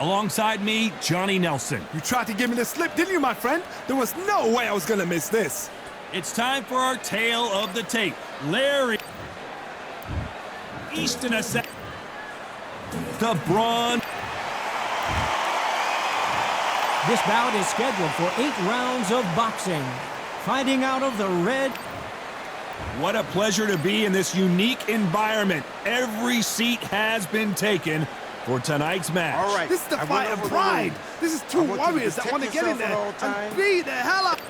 Alongside me, Johnny Nelson. You tried to give me the slip, didn't you, my friend? There was no way I was going to miss this. It's time for our tale of the tape. Larry Easton the Braun. This bout is scheduled for 8 rounds of boxing. Fighting out of the red. What a pleasure to be in this unique environment. Every seat has been taken for tonight's match. All right. This is the fight of pride. This is two warriors that want to get in there and beat the hell up.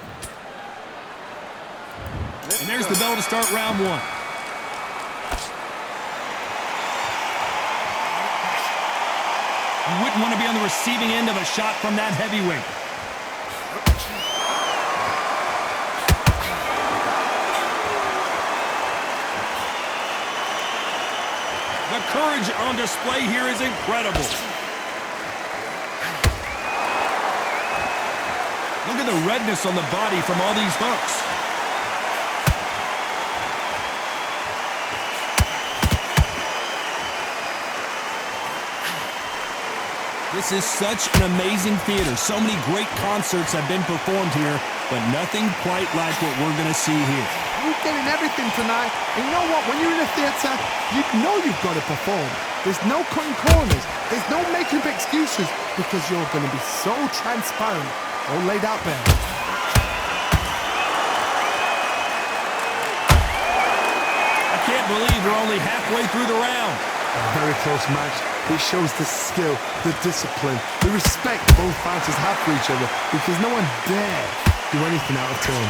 And there's the bell to start round 1. You wouldn't want to be on the receiving end of a shot from that heavyweight. The courage on display here is incredible. Look at the redness on the body from all these hooks. This is such an amazing theater. So many great concerts have been performed here, but nothing quite like what we're going to see here. You're getting everything tonight. And you know what? When you're in a theater, you know you've got to perform. There's no cutting corners. There's no making up excuses because you're going to be so transparent, all laid out there. I can't believe we're only halfway through the round. A very close match. It shows the skill, the discipline, the respect both fighters have for each other because no one dare do anything out of turn.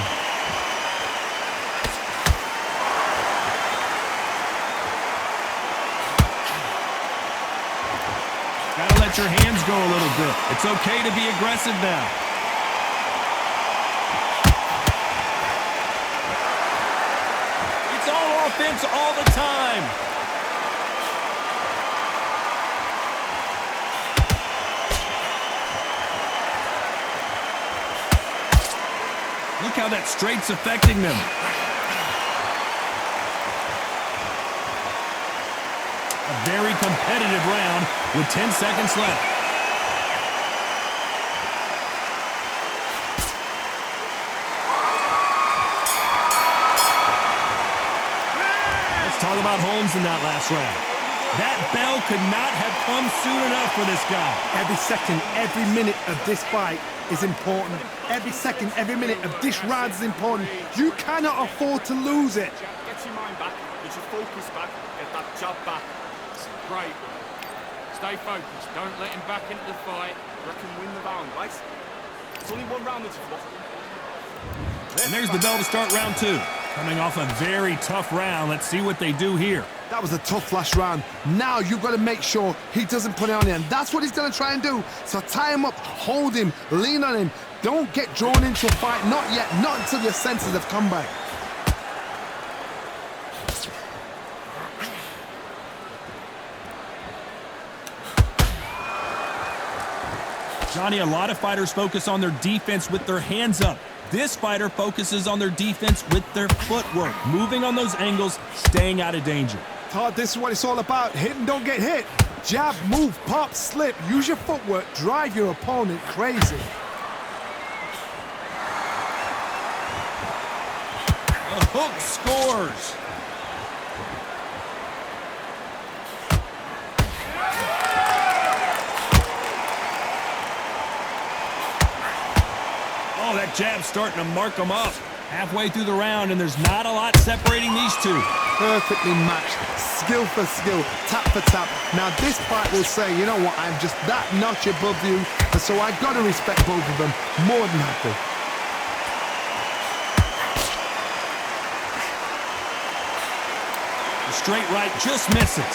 Gotta let your hands go a little bit. It's okay to be aggressive now. It's all offense all the time. Look how that straight's affecting them. A very competitive round with 10 seconds left. Let's talk about Holmes in that last round. That bell could not have come soon enough for this guy. Every second, every minute of this fight is important. Every second, every minute of this round is important. You cannot afford to lose it. Get your mind back, get your focus back, get that jab back. Great. Stay focused. Don't let him back into the fight. Reckon win the round, right? It's only one round that you've lost. And there's the bell to start round 2. Coming off a very tough round. Let's see what they do here. That was a tough last round. Now you've got to make sure he doesn't put it on you, and that's what he's going to try and do. So tie him up, hold him, lean on him. Don't get drawn into a fight. Not yet. Not until your senses have come back. Johnny, a lot of fighters focus on their defense with their hands up. This fighter focuses on their defense with their footwork, moving on those angles, staying out of danger. Todd, this is what it's all about. Hit and don't get hit. Jab, move, pop, slip. Use your footwork. Drive your opponent crazy. The hook scores. Oh, that jab's starting to mark them up. Halfway through the round, and there's not a lot separating these two. Perfectly matched. Skill for skill. Tap for tap. Now, this fight will say, you know what, I'm just that notch above you, and so I've got to respect both of them. More than happy. The straight right just misses.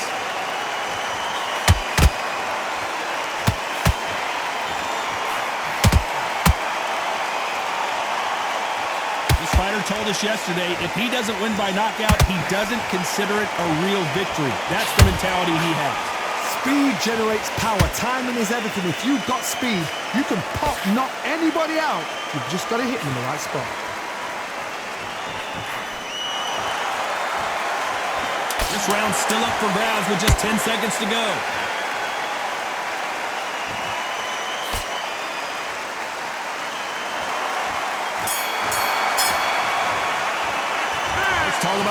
Told us yesterday, if he doesn't win by knockout, he doesn't consider it a real victory. That's the mentality he has. Speed generates power. Timing is everything. If you've got speed, you can pop, knock anybody out. You've just got to hit him in the right spot. This round's still up for grabs with just 10 seconds to go.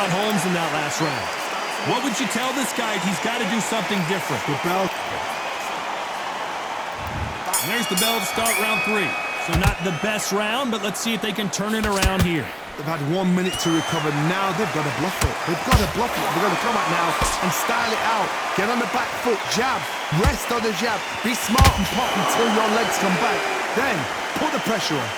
about Holmes in that last round. What would you tell this guy? He's got to do something different. The bell. And there's the bell to start round 3. So not the best round, but let's see if they can turn it around here. They've had 1 minute to recover. Now they've got to bluff it. They've got to bluff it. They're going to come out now and style it out. Get on the back foot, jab, rest on the jab. Be smart and pop until your legs come back. Then put the pressure on.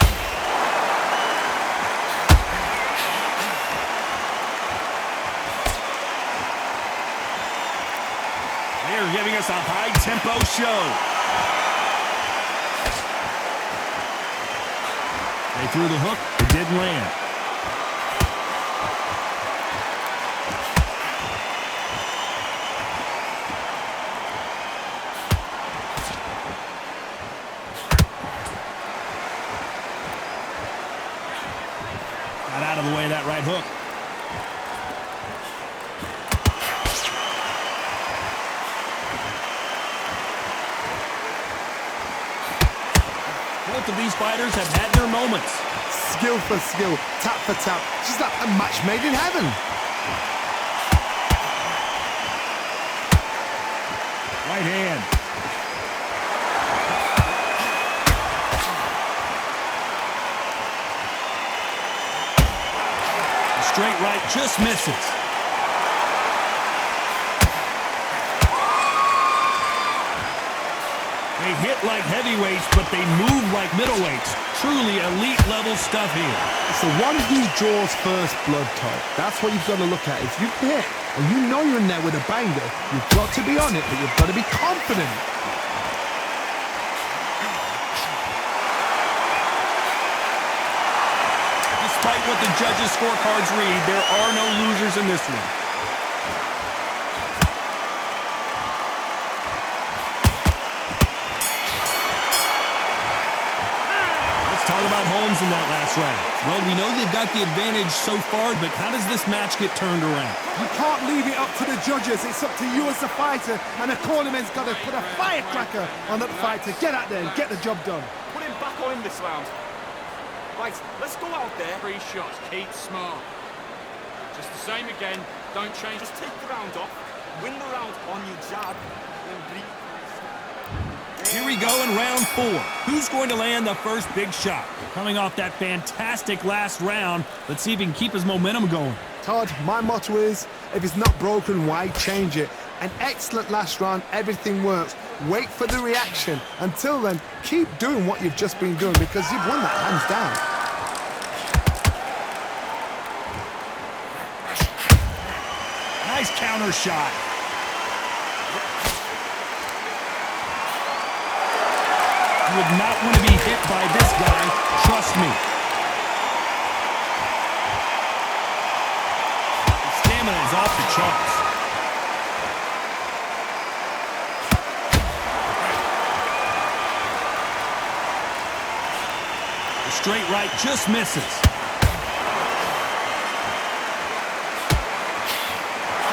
They're giving us a high-tempo show. They threw the hook. It didn't land. Got out of the way of that right hook. Both of these fighters have had their moments. Skill for skill, tap for tap. Just like a match made in heaven. Right hand. The straight right just misses. They hit like heavyweights, but they move like middleweights. Truly elite level stuff here. It's the one who draws first blood, Todd. That's what you've got to look at. If you hit and you know you're in there with a banger, you've got to be on it, but you've got to be confident. Despite what the judges' scorecards read, there are no losers in this one. Talk about Holmes in that last round. Well, we know they've got the advantage so far, but how does this match get turned around? You can't leave it up to the judges. It's up to you as the fighter, and the cornerman's got to put a firecracker on that fighter. Get out there and get the job done. Put him back on him this round. Right, let's go out there. 3 shots, keep smart. Just the same again, don't change. Just take the round off, win the round on your jab, then bleed. Here we go in round 4. Who's going to land the first big shot? Coming off that fantastic last round, let's see if he can keep his momentum going. Todd, my motto is, if it's not broken, why change it? An excellent last round, everything works. Wait for the reaction. Until then, keep doing what you've just been doing because you've won that hands down. Nice counter shot. You would not want to be hit by this guy, trust me. His stamina is off the charts. The straight right just misses.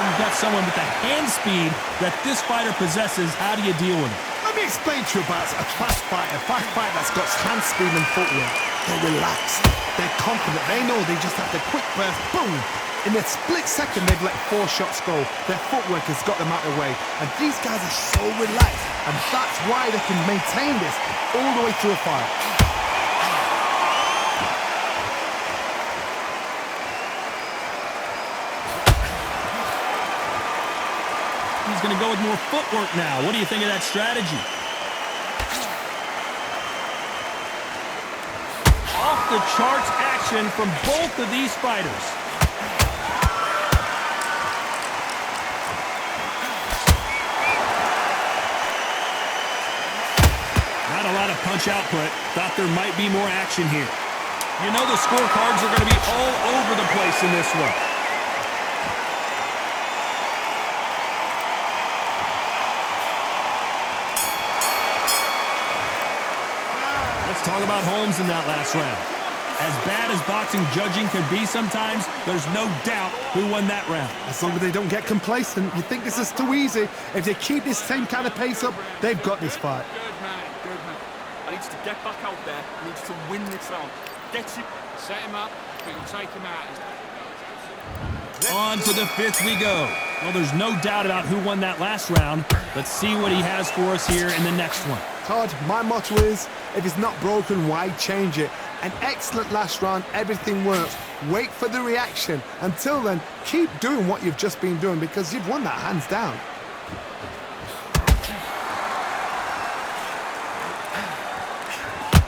You've got someone with the hand speed that this fighter possesses. How do you deal with it? Let me explain to you about a fast fighter that's got hand speed and footwork. They're relaxed, they're confident, they know they just have the quick burst, boom! In a split second, they've let 4 shots go. Their footwork has got them out of the way. And these guys are so relaxed, and that's why they can maintain this all the way through a fight. He's going to go with more footwork now. What do you think of that strategy? Off the charts action from both of these fighters. Not a lot of punch output. Thought there might be more action here. You know the scorecards are going to be all over the place in this one. Let's talk about Holmes in that last round. As bad as boxing judging can be sometimes, there's no doubt who won that round. As long as they don't get complacent, you think this is too easy. If they keep this same kind of pace up, they've got this fight. Good man, good man. I need you to get back out there. I need you to win this round. Get you. Set him up, but you'll take him out. On to the fifth we go. Well, there's no doubt about who won that last round. Let's see what he has for us here in the next one. Todd, my motto is, if it's not broken, why change it? An excellent last round, everything works. Wait for the reaction. Until then, keep doing what you've just been doing because you've won that hands down.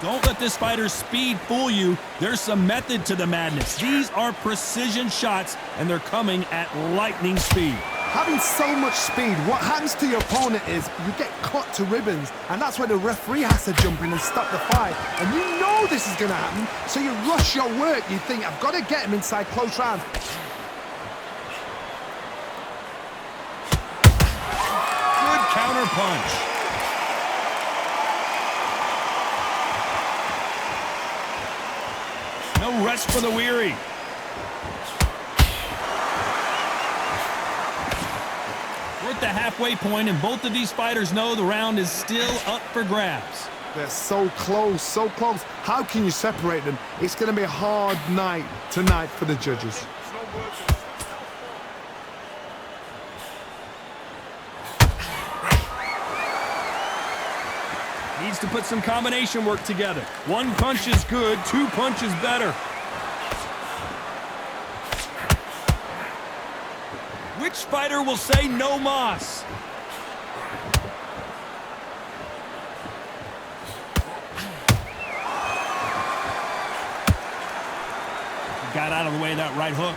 Don't let this fighter's speed fool you. There's some method to the madness. These are precision shots, and they're coming at lightning speed. Having so much speed, what happens to your opponent is you get cut to ribbons, and that's where the referee has to jump in and stop the fight. And you know this is going to happen, so you rush your work. You think, I've got to get him inside close rounds. Good counter punch. No rest for the weary. We're at the halfway point, and both of these fighters know the round is still up for grabs. They're so close, so close. How can you separate them? It's going to be a hard night tonight for the judges. Needs to put some combination work together. One punch is good, two punches better. Which fighter will say no mas? Got out of the way of that right hook.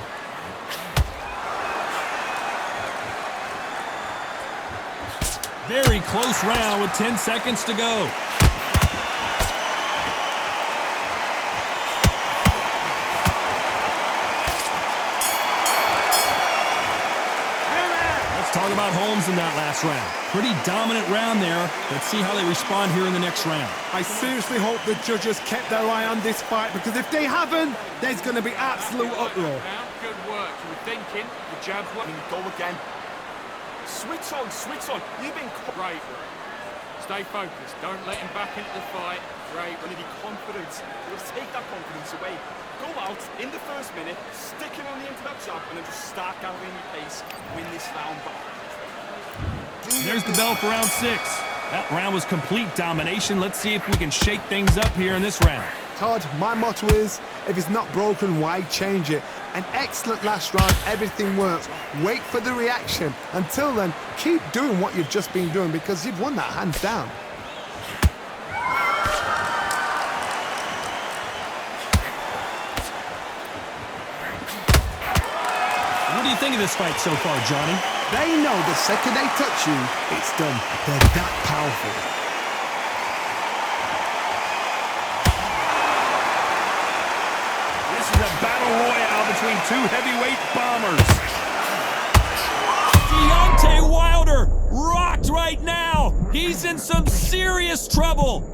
Very close round with 10 seconds to go. Let's talk about Holmes in that last round. Pretty dominant round there. Let's see how they respond here in the next round. I seriously hope the judges kept their eye on this fight because if they haven't, there's going to be absolute uproar. Good work. You were thinking, the jab's one, and you go again. Switch on, switch on. You've been great. Stay focused. Don't let him back into the fight. Great. When you be confident, you'll take that confidence away. Go out in the first minute, stick him on the end of that jab, and then just start gathering your pace. Win this round back. There's the bell for round 6. That round was complete domination. Let's see if we can shake things up here in this round. Todd, my motto is, if it's not broken, why change it? An excellent last round, everything works. Wait for the reaction. Until then, keep doing what you've just been doing because you've won that hands down. What do you think of this fight so far, Johnny? They know the second they touch you, it's done. They're that powerful. Battle royale between two heavyweight bombers. Deontay Wilder rocked right now. He's in some serious trouble.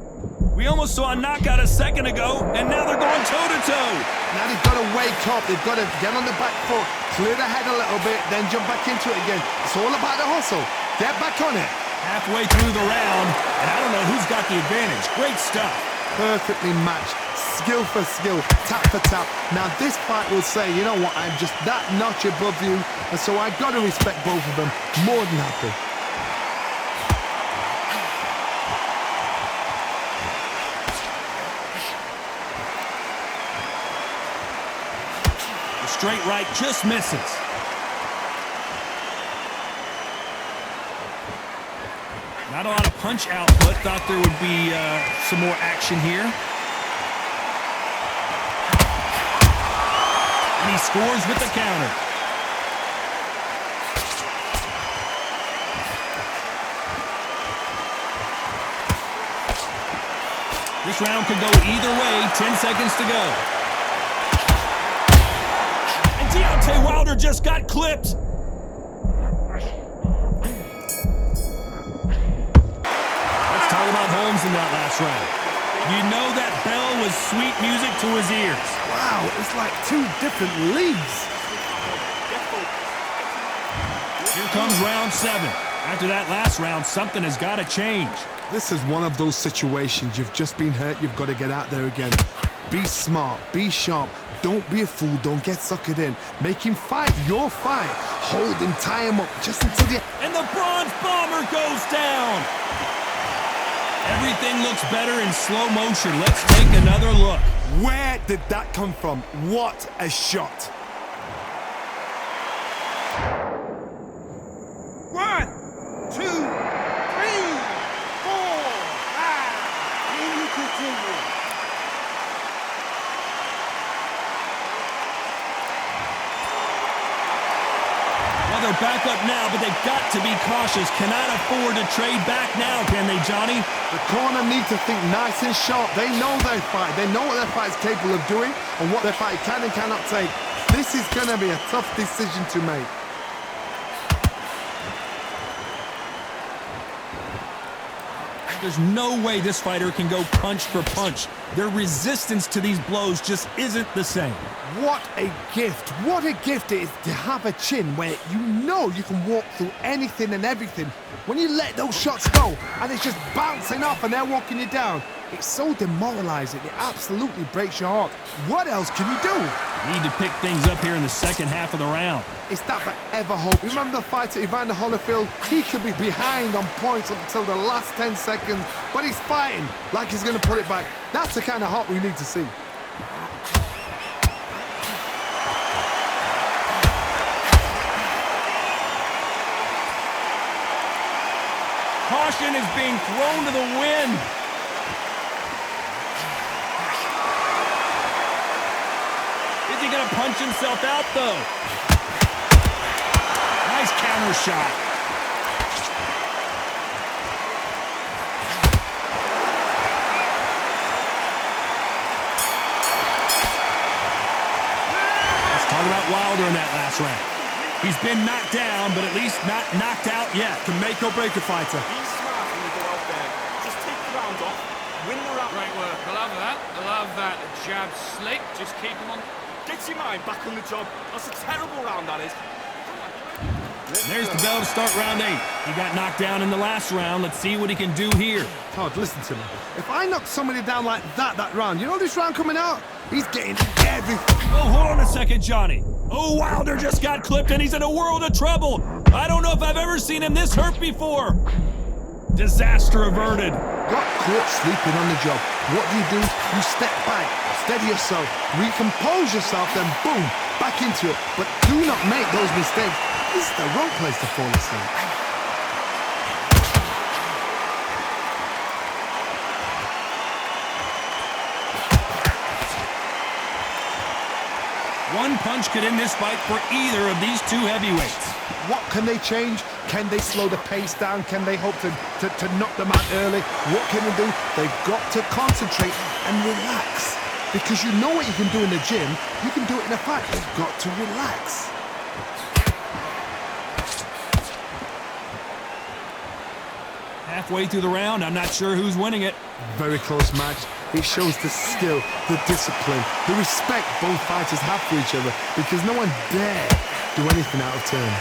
We almost saw a knockout a second ago, and now they're going toe-to-toe. Now they've got to wake up. They've got to get on the back foot, clear the head a little bit, then jump back into it again. It's all about the hustle. Get back on it. Halfway through the round, and I don't know who's got the advantage. Great stuff. Perfectly matched. Skill for skill, tap for tap. Now this fight will say, you know what, I'm just that notch above you, and so I got to respect both of them. More than happy. The straight right just misses. Not a lot of punch output. Thought there would be some more action here. And he scores with the counter. This round could go either way. 10 seconds to go. And Deontay Wilder just got clipped. Let's talk about Holmes in that last round. You know that bell was sweet music to his ears. Wow, it's like two different leagues. Here comes round 7. After that last round, something has got to change. This is one of those situations. You've just been hurt. You've got to get out there again. Be smart. Be sharp. Don't be a fool. Don't get suckered in. Make him fight your fight. Hold him, tie him up just until the... And the Bronze Bomber goes down. Everything looks better in slow motion. Let's take another look. Where did that come from? What a shot. 1, 2, 3, 4, 5. Can you continue? Well, they're back up now, but they've got to be cautious. Cannot afford to trade back now, can they, Johnny? The corner need to think nice and sharp. They know their fight. They know what their fight is capable of doing and what their fight can and cannot take. This is going to be a tough decision to make. There's no way this fighter can go punch for punch. Their resistance to these blows just isn't the same. What a gift. What a gift it is to have a chin where you know you can walk through anything and everything. When you let those shots go and it's just bouncing off and they're walking you down, it's so demoralizing. It absolutely breaks your heart. What else can you do? Need to pick things up here in the second half of the round. It's that forever hope. Remember the fight at Evander Holyfield? He could be behind on points up until the last 10 seconds, but he's fighting like he's going to put it back. That's the kind of heart we need to see. Caution is being thrown to the wind. Is he going to punch himself out, though? Nice counter shot. Let's talk about Wilder in that last round. He's been knocked down, but at least not knocked out yet. Can make or break a fighter. Be smart when you go out there. Just take the round off, win the round. Great work. I love that. I love that. The jab slick. Just keep him on. Get your mind back on the job. That's a terrible round, that is. There's the bell to start round 8. He got knocked down in the last round. Let's see what he can do here. Todd, listen to me. If I knock somebody down like that round, you know this round coming out? He's getting everything. Oh, hold on a second, Johnny. Oh, Wilder just got clipped and he's in a world of trouble. I don't know if I've ever seen him this hurt before. Disaster averted. Got caught sleeping on the job. What do? You step back, steady yourself, recompose yourself, then boom, back into it. But do not make those mistakes. This is the wrong place to fall asleep. One punch could end this fight for either of these two heavyweights. What can they change? Can they slow the pace down? Can they hope to knock them out early? What can they do? They've got to concentrate and relax. Because you know what you can do in the gym, you can do it in a fight. You've got to relax. Halfway through the round, I'm not sure who's winning it. Very close match. It shows the skill, the discipline, the respect both fighters have for each other because no one dare do anything out of turn.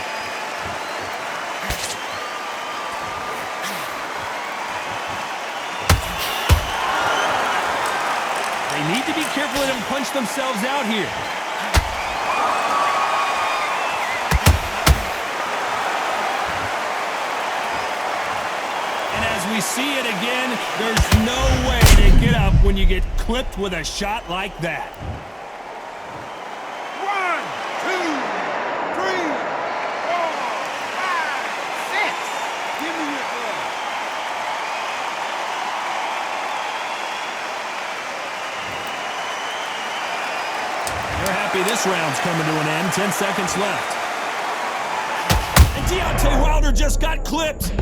They need to be careful let them punch themselves out here. We see it again. There's no way to get up when you get clipped with a shot like that. 1, 2, 3, 4, 5, 6. Give me your glove. They're happy this round's coming to an end. 10 seconds left. And Deontay Wilder just got clipped.